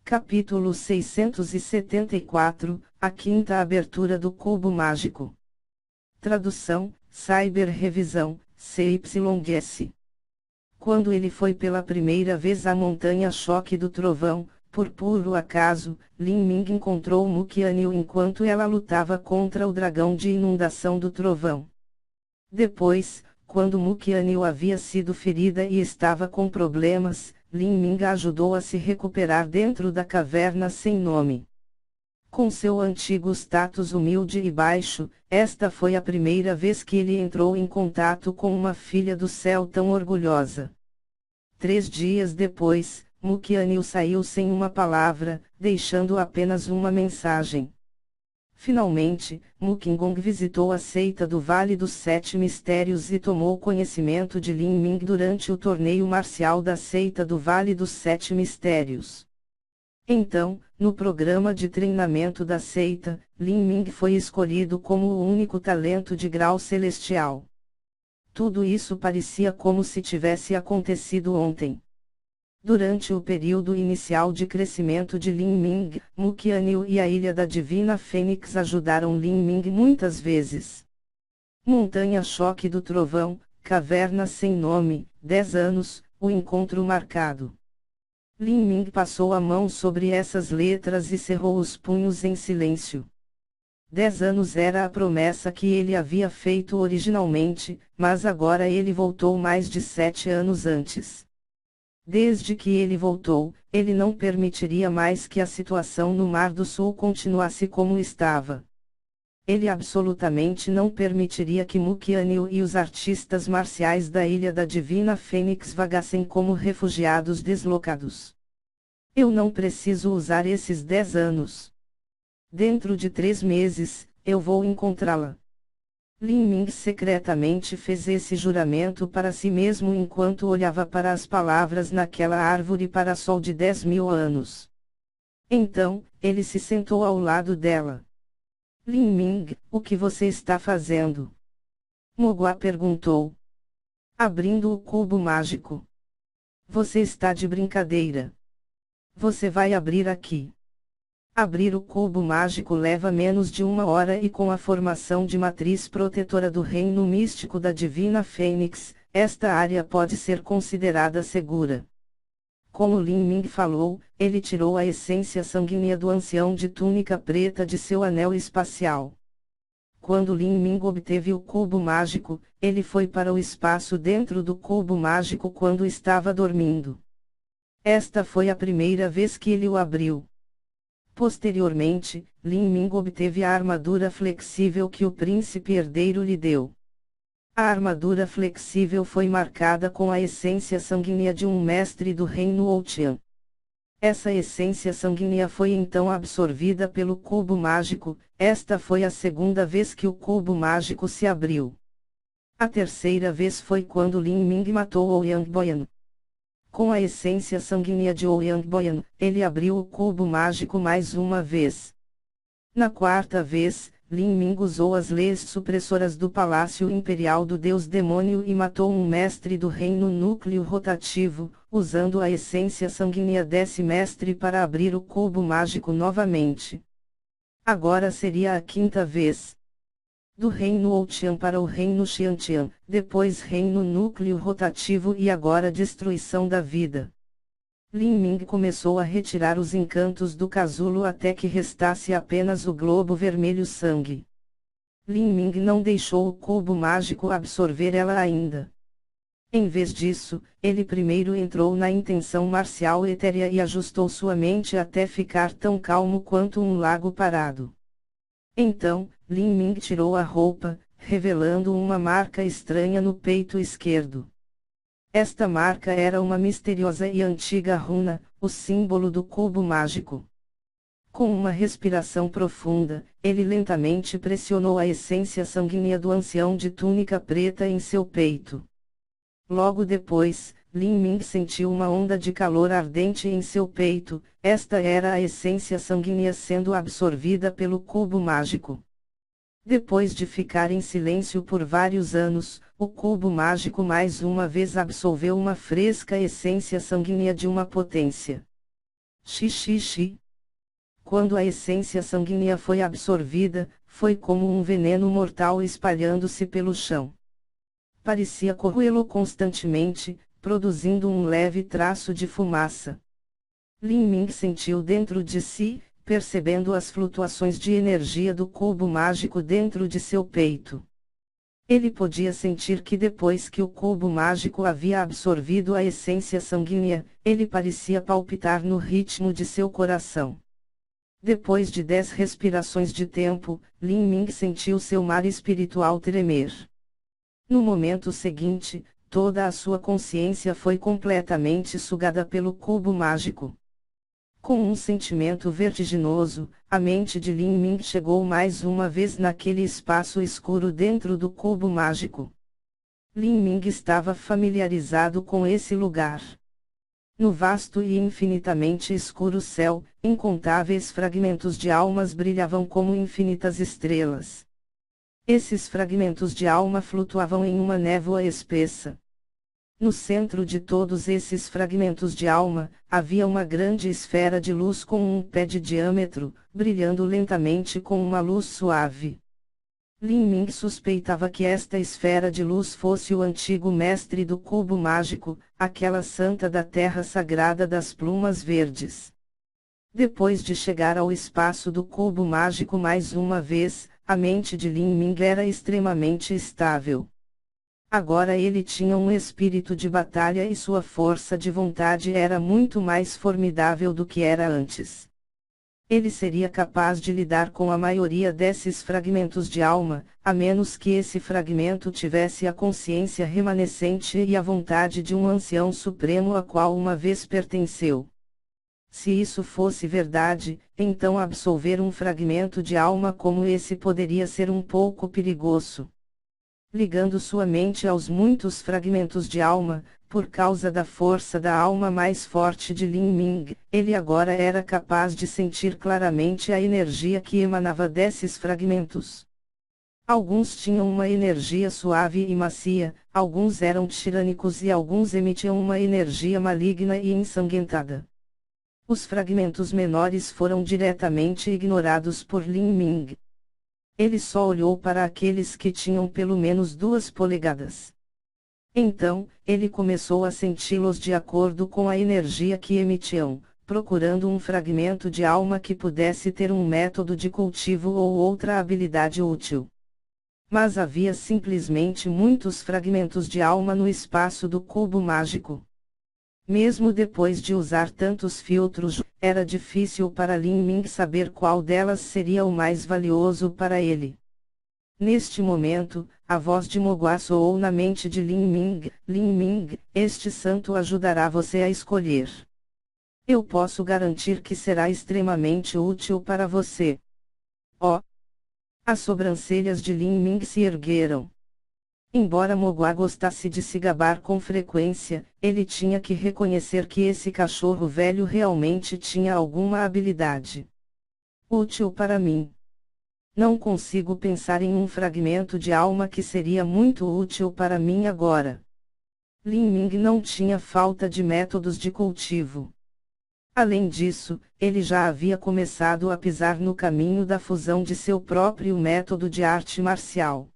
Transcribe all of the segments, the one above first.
Capítulo 674, a quinta abertura do cubo mágico. Tradução, Cyber Revisão, CYS. Quando ele foi pela primeira vez à montanha choque do trovão, por puro acaso, Lin Ming encontrou Mu Qianyu enquanto ela lutava contra o dragão de inundação do trovão. Depois, quando Mu Qianyu havia sido ferida e estava com problemas, Lin Ming a ajudou a se recuperar dentro da caverna sem nome. Com seu antigo status humilde e baixo, esta foi a primeira vez que ele entrou em contato com uma filha do céu tão orgulhosa. 3 dias depois, Mu Qianyu saiu sem uma palavra, deixando apenas uma mensagem. Finalmente, Mu Qinggong visitou a seita do Vale dos Sete Mistérios e tomou conhecimento de Lin Ming durante o torneio marcial da seita do Vale dos Sete Mistérios. Então, no programa de treinamento da seita, Lin Ming foi escolhido como o único talento de grau celestial. Tudo isso parecia como se tivesse acontecido ontem. Durante o período inicial de crescimento de Lin Ming, Mu Qianyu e a Ilha da Divina Fênix ajudaram Lin Ming muitas vezes. Montanha Choque do Trovão, Caverna Sem Nome, 10 anos, o encontro marcado. Lin Ming passou a mão sobre essas letras e cerrou os punhos em silêncio. 10 anos era a promessa que ele havia feito originalmente, mas agora ele voltou mais de 7 anos antes. Desde que ele voltou, ele não permitiria mais que a situação no Mar do Sul continuasse como estava. Ele absolutamente não permitiria que Mu Qianyu e os artistas marciais da Ilha da Divina Fênix vagassem como refugiados deslocados. Eu não preciso usar esses 10 anos. Dentro de 3 meses, eu vou encontrá-la. Lin Ming secretamente fez esse juramento para si mesmo enquanto olhava para as palavras naquela árvore para sol de 10.000 anos. Então, ele se sentou ao lado dela. Lin Ming, o que você está fazendo? Mogua perguntou. Abrindo o cubo mágico. Você está de brincadeira. Você vai abrir aqui. Abrir o cubo mágico leva menos de 1 hora e com a formação de matriz protetora do reino místico da Divina Fênix, esta área pode ser considerada segura. Como Lin Ming falou, ele tirou a essência sanguínea do ancião de túnica preta de seu anel espacial. Quando Lin Ming obteve o cubo mágico, ele foi para o espaço dentro do cubo mágico quando estava dormindo. Esta foi a primeira vez que ele o abriu. Posteriormente, Lin Ming obteve a armadura flexível que o príncipe herdeiro lhe deu. A armadura flexível foi marcada com a essência sanguínea de um mestre do reino Ouqian. Essa essência sanguínea foi então absorvida pelo cubo mágico, esta foi a segunda vez que o cubo mágico se abriu. A terceira vez foi quando Lin Ming matou Ouyang Boyan. Com a essência sanguínea de Ouyang Boyan, ele abriu o cubo mágico mais uma vez. Na quarta vez, Lin Ming usou as leis supressoras do Palácio Imperial do Deus Demônio e matou um mestre do reino núcleo rotativo, usando a essência sanguínea desse mestre para abrir o cubo mágico novamente. Agora seria a quinta vez. Do reino Ouqian para o reino Xiantian, depois reino núcleo rotativo e agora destruição da vida. Lin Ming começou a retirar os encantos do casulo até que restasse apenas o globo vermelho sangue. Lin Ming não deixou o cubo mágico absorver ela ainda. Em vez disso, ele primeiro entrou na intenção marcial etérea e ajustou sua mente até ficar tão calmo quanto um lago parado. Então, Lin Ming tirou a roupa, revelando uma marca estranha no peito esquerdo. Esta marca era uma misteriosa e antiga runa, o símbolo do cubo mágico. Com uma respiração profunda, ele lentamente pressionou a essência sanguínea do ancião de túnica preta em seu peito. Logo depois, Lin Ming sentiu uma onda de calor ardente em seu peito, esta era a essência sanguínea sendo absorvida pelo cubo mágico. Depois de ficar em silêncio por vários anos, o cubo mágico mais uma vez absorveu uma fresca essência sanguínea de uma potência Xixi. Quando a essência sanguínea foi absorvida, foi como um veneno mortal espalhando-se pelo chão. Parecia corroê-lo constantemente, produzindo um leve traço de fumaça. Lin Ming sentiu dentro de si, percebendo as flutuações de energia do cubo mágico dentro de seu peito. Ele podia sentir que depois que o cubo mágico havia absorvido a essência sanguínea, ele parecia palpitar no ritmo de seu coração. Depois de 10 respirações de tempo, Lin Ming sentiu seu mar espiritual tremer. No momento seguinte, toda a sua consciência foi completamente sugada pelo cubo mágico. Com um sentimento vertiginoso, a mente de Lin Ming chegou mais uma vez naquele espaço escuro dentro do cubo mágico. Lin Ming estava familiarizado com esse lugar. No vasto e infinitamente escuro céu, incontáveis fragmentos de almas brilhavam como infinitas estrelas. Esses fragmentos de alma flutuavam em uma névoa espessa. No centro de todos esses fragmentos de alma, havia uma grande esfera de luz com um pé de diâmetro, brilhando lentamente com uma luz suave. Lin Ming suspeitava que esta esfera de luz fosse o antigo mestre do cubo mágico, aquela santa da terra sagrada das plumas verdes. Depois de chegar ao espaço do cubo mágico mais uma vez, a mente de Lin Ming era extremamente estável. Agora ele tinha um espírito de batalha e sua força de vontade era muito mais formidável do que era antes. Ele seria capaz de lidar com a maioria desses fragmentos de alma, a menos que esse fragmento tivesse a consciência remanescente e a vontade de um ancião supremo a qual uma vez pertenceu. Se isso fosse verdade, então absolver um fragmento de alma como esse poderia ser um pouco perigoso. Ligando sua mente aos muitos fragmentos de alma, por causa da força da alma mais forte de Lin Ming, ele agora era capaz de sentir claramente a energia que emanava desses fragmentos. Alguns tinham uma energia suave e macia, alguns eram tirânicos e alguns emitiam uma energia maligna e ensanguentada. Os fragmentos menores foram diretamente ignorados por Lin Ming. Ele só olhou para aqueles que tinham pelo menos 2 polegadas. Então, ele começou a senti-los de acordo com a energia que emitiam, procurando um fragmento de alma que pudesse ter um método de cultivo ou outra habilidade útil. Mas havia simplesmente muitos fragmentos de alma no espaço do cubo mágico. Mesmo depois de usar tantos filtros, era difícil para Lin Ming saber qual delas seria o mais valioso para ele. Neste momento, a voz de Mogua soou na mente de Lin Ming: Lin Ming, este santo ajudará você a escolher. Eu posso garantir que será extremamente útil para você. Oh! As sobrancelhas de Lin Ming se ergueram. Embora Mogua gostasse de se gabar com frequência, ele tinha que reconhecer que esse cachorro velho realmente tinha alguma habilidade útil para mim. Não consigo pensar em um fragmento de alma que seria muito útil para mim agora. Lin Ming não tinha falta de métodos de cultivo. Além disso, ele já havia começado a pisar no caminho da fusão de seu próprio método de arte marcial.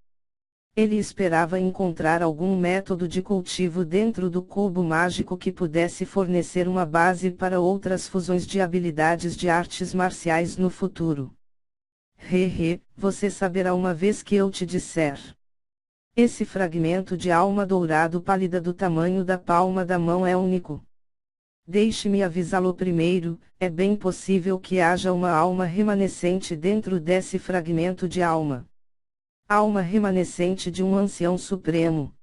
Ele esperava encontrar algum método de cultivo dentro do cubo mágico que pudesse fornecer uma base para outras fusões de habilidades de artes marciais no futuro. Você saberá uma vez que eu te disser. Esse fragmento de alma dourado pálida do tamanho da palma da mão é único. Deixe-me avisá-lo primeiro, é bem possível que haja uma alma remanescente dentro desse fragmento de alma. Alma remanescente de um ancião supremo.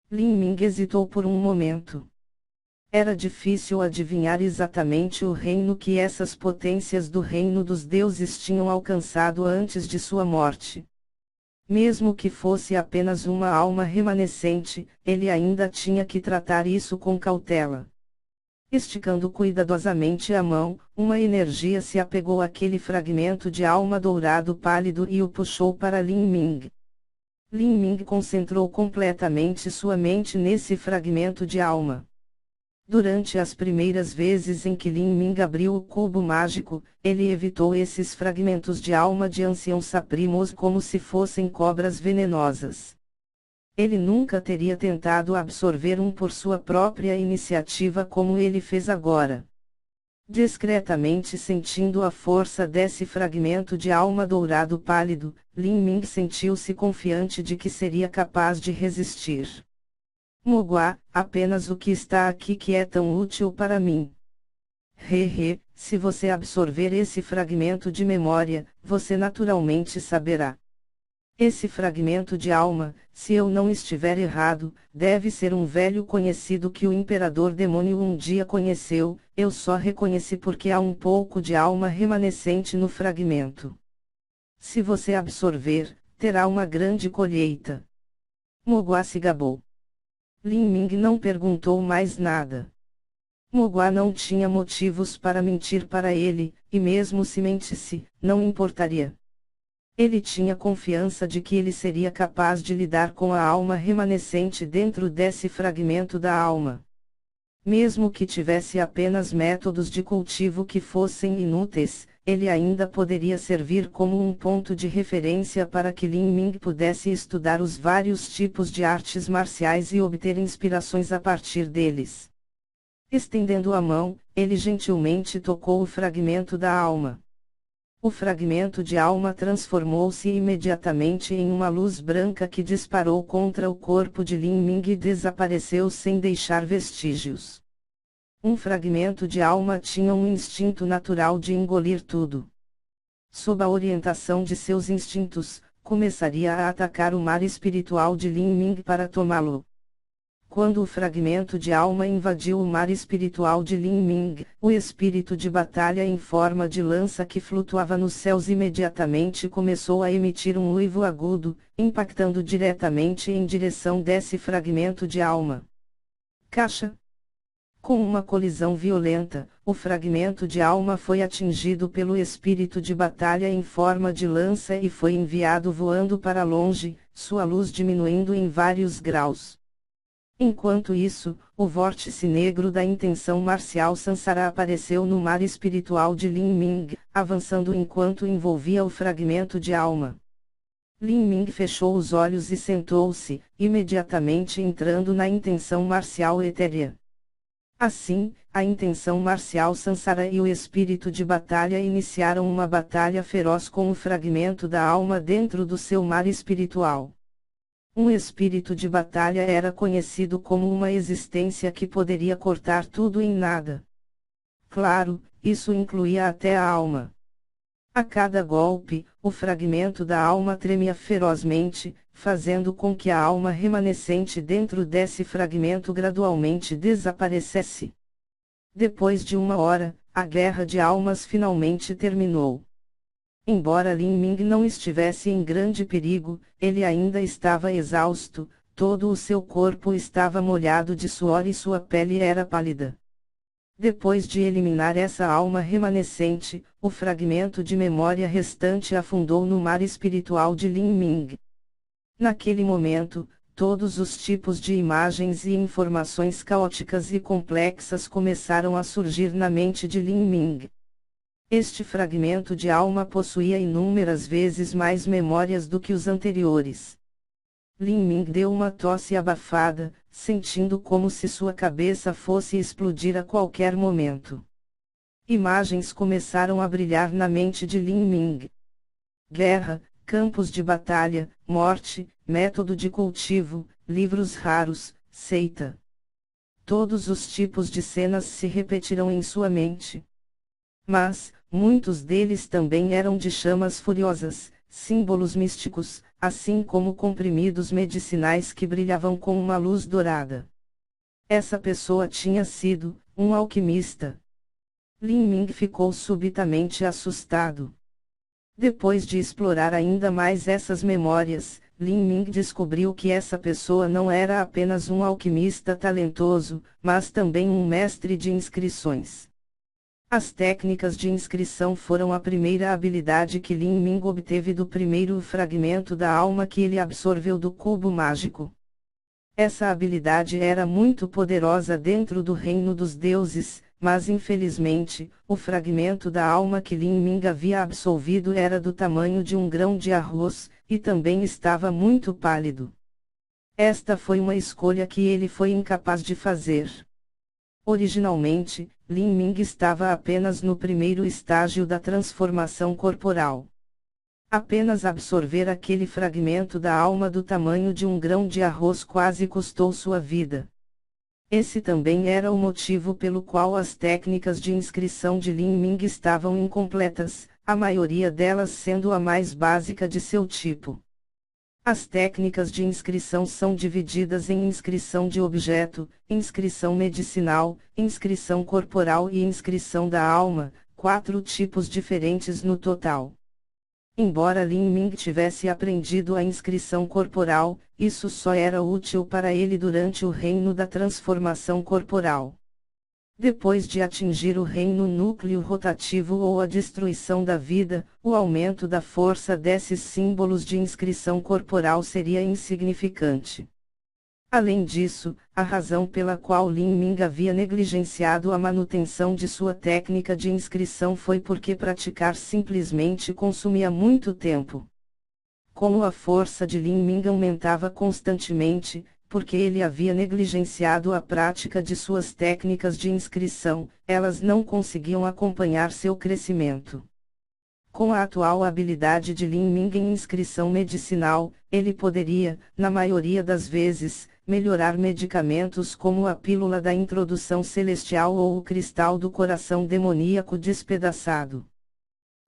Lin Ming hesitou por um momento. Era difícil adivinhar exatamente o reino que essas potências do reino dos deuses tinham alcançado antes de sua morte. Mesmo que fosse apenas uma alma remanescente, ele ainda tinha que tratar isso com cautela. Esticando cuidadosamente a mão, uma energia se apegou àquele fragmento de alma dourado pálido e o puxou para Lin Ming. Lin Ming concentrou completamente sua mente nesse fragmento de alma. Durante as primeiras vezes em que Lin Ming abriu o cubo mágico, ele evitou esses fragmentos de alma de anciãos saprimos como se fossem cobras venenosas. Ele nunca teria tentado absorver um por sua própria iniciativa como ele fez agora. Discretamente sentindo a força desse fragmento de alma dourado pálido, Lin Ming sentiu-se confiante de que seria capaz de resistir. Mogua, apenas o que está aqui que é tão útil para mim. Se você absorver esse fragmento de memória, você naturalmente saberá. Esse fragmento de alma, se eu não estiver errado, deve ser um velho conhecido que o imperador demônio um dia conheceu, eu só reconheci porque há um pouco de alma remanescente no fragmento. Se você absorver, terá uma grande colheita. Mogua se gabou. Lin Ming não perguntou mais nada. Mogua não tinha motivos para mentir para ele, e mesmo se mentisse, não importaria. Ele tinha confiança de que ele seria capaz de lidar com a alma remanescente dentro desse fragmento da alma. Mesmo que tivesse apenas métodos de cultivo que fossem inúteis, ele ainda poderia servir como um ponto de referência para que Lin Ming pudesse estudar os vários tipos de artes marciais e obter inspirações a partir deles. Estendendo a mão, ele gentilmente tocou o fragmento da alma. O fragmento de alma transformou-se imediatamente em uma luz branca que disparou contra o corpo de Lin Ming e desapareceu sem deixar vestígios. Um fragmento de alma tinha um instinto natural de engolir tudo. Sob a orientação de seus instintos, começaria a atacar o mar espiritual de Lin Ming para tomá-lo. Quando o fragmento de alma invadiu o mar espiritual de Lin Ming, o espírito de batalha em forma de lança que flutuava nos céus imediatamente começou a emitir um uivo agudo, impactando diretamente em direção desse fragmento de alma. Caixa. Com uma colisão violenta, o fragmento de alma foi atingido pelo espírito de batalha em forma de lança e foi enviado voando para longe, sua luz diminuindo em vários graus. Enquanto isso, o vórtice negro da intenção marcial Sansara apareceu no mar espiritual de Lin Ming, avançando enquanto envolvia o fragmento de alma. Lin Ming fechou os olhos e sentou-se, imediatamente entrando na intenção marcial etérea. Assim, a intenção marcial Sansara e o espírito de batalha iniciaram uma batalha feroz com o fragmento da alma dentro do seu mar espiritual. Um espírito de batalha era conhecido como uma existência que poderia cortar tudo em nada. Claro, isso incluía até a alma. A cada golpe, o fragmento da alma tremia ferozmente, fazendo com que a alma remanescente dentro desse fragmento gradualmente desaparecesse. Depois de uma hora, a guerra de almas finalmente terminou. Embora Lin Ming não estivesse em grande perigo, ele ainda estava exausto, todo o seu corpo estava molhado de suor e sua pele era pálida. Depois de eliminar essa alma remanescente, o fragmento de memória restante afundou no mar espiritual de Lin Ming. Naquele momento, todos os tipos de imagens e informações caóticas e complexas começaram a surgir na mente de Lin Ming. Este fragmento de alma possuía inúmeras vezes mais memórias do que os anteriores. Lin Ming deu uma tosse abafada, sentindo como se sua cabeça fosse explodir a qualquer momento. Imagens começaram a brilhar na mente de Lin Ming. Guerra, campos de batalha, morte, método de cultivo, livros raros, seita. Todos os tipos de cenas se repetiram em sua mente. Mas, muitos deles também eram de chamas furiosas, símbolos místicos, assim como comprimidos medicinais que brilhavam com uma luz dourada. Essa pessoa tinha sido um alquimista. Lin Ming ficou subitamente assustado. Depois de explorar ainda mais essas memórias, Lin Ming descobriu que essa pessoa não era apenas um alquimista talentoso, mas também um mestre de inscrições. As técnicas de inscrição foram a primeira habilidade que Lin Ming obteve do primeiro fragmento da alma que ele absorveu do cubo mágico. Essa habilidade era muito poderosa dentro do reino dos deuses, mas infelizmente, o fragmento da alma que Lin Ming havia absorvido era do tamanho de um grão de arroz, e também estava muito pálido. Esta foi uma escolha que ele foi incapaz de fazer. Originalmente, Lin Ming estava apenas no primeiro estágio da transformação corporal. Apenas absorver aquele fragmento da alma do tamanho de um grão de arroz quase custou sua vida. Esse também era o motivo pelo qual as técnicas de inscrição de Lin Ming estavam incompletas, a maioria delas sendo a mais básica de seu tipo. As técnicas de inscrição são divididas em inscrição de objeto, inscrição medicinal, inscrição corporal e inscrição da alma, 4 tipos diferentes no total. Embora Lin Ming tivesse aprendido a inscrição corporal, isso só era útil para ele durante o reino da transformação corporal. Depois de atingir o reino núcleo rotativo ou a destruição da vida, o aumento da força desses símbolos de inscrição corporal seria insignificante. Além disso, a razão pela qual Lin Ming havia negligenciado a manutenção de sua técnica de inscrição foi porque praticar simplesmente consumia muito tempo. Como a força de Lin Ming aumentava constantemente, porque ele havia negligenciado a prática de suas técnicas de inscrição, elas não conseguiam acompanhar seu crescimento. Com a atual habilidade de Lin Ming em inscrição medicinal, ele poderia, na maioria das vezes, melhorar medicamentos como a pílula da introdução celestial ou o cristal do coração demoníaco despedaçado.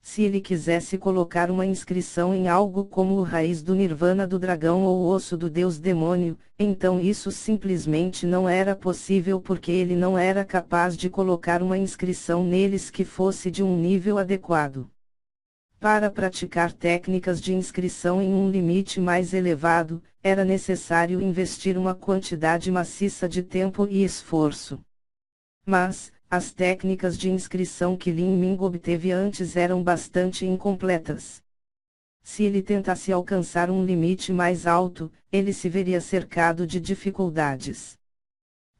Se ele quisesse colocar uma inscrição em algo como o raiz do nirvana do dragão ou o osso do deus demônio, então isso simplesmente não era possível porque ele não era capaz de colocar uma inscrição neles que fosse de um nível adequado. Para praticar técnicas de inscrição em um limite mais elevado, era necessário investir uma quantidade maciça de tempo e esforço. Mas, as técnicas de inscrição que Lin Ming obteve antes eram bastante incompletas. Se ele tentasse alcançar um limite mais alto, ele se veria cercado de dificuldades.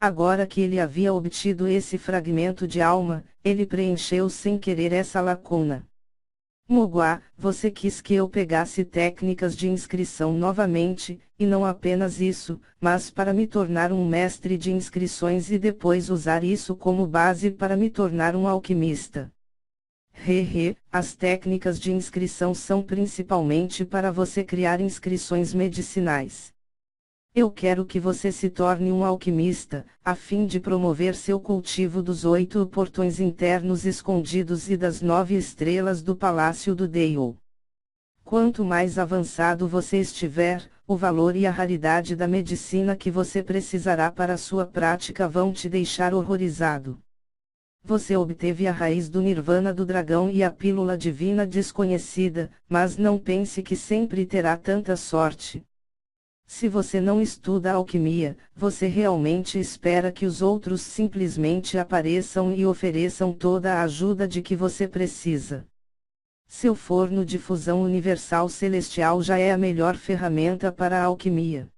Agora que ele havia obtido esse fragmento de alma, ele preencheu sem querer essa lacuna. Mogwai, você quis que eu pegasse técnicas de inscrição novamente, e não apenas isso, mas para me tornar um mestre de inscrições e depois usar isso como base para me tornar um alquimista. As técnicas de inscrição são principalmente para você criar inscrições medicinais. Eu quero que você se torne um alquimista, a fim de promover seu cultivo dos 8 portões internos escondidos e das 9 estrelas do Palácio do Dale. Quanto mais avançado você estiver, o valor e a raridade da medicina que você precisará para sua prática vão te deixar horrorizado. Você obteve a raiz do nirvana do dragão e a pílula divina desconhecida, mas não pense que sempre terá tanta sorte. Se você não estuda alquimia, você realmente espera que os outros simplesmente apareçam e ofereçam toda a ajuda de que você precisa. Seu forno de fusão universal celestial já é a melhor ferramenta para a alquimia.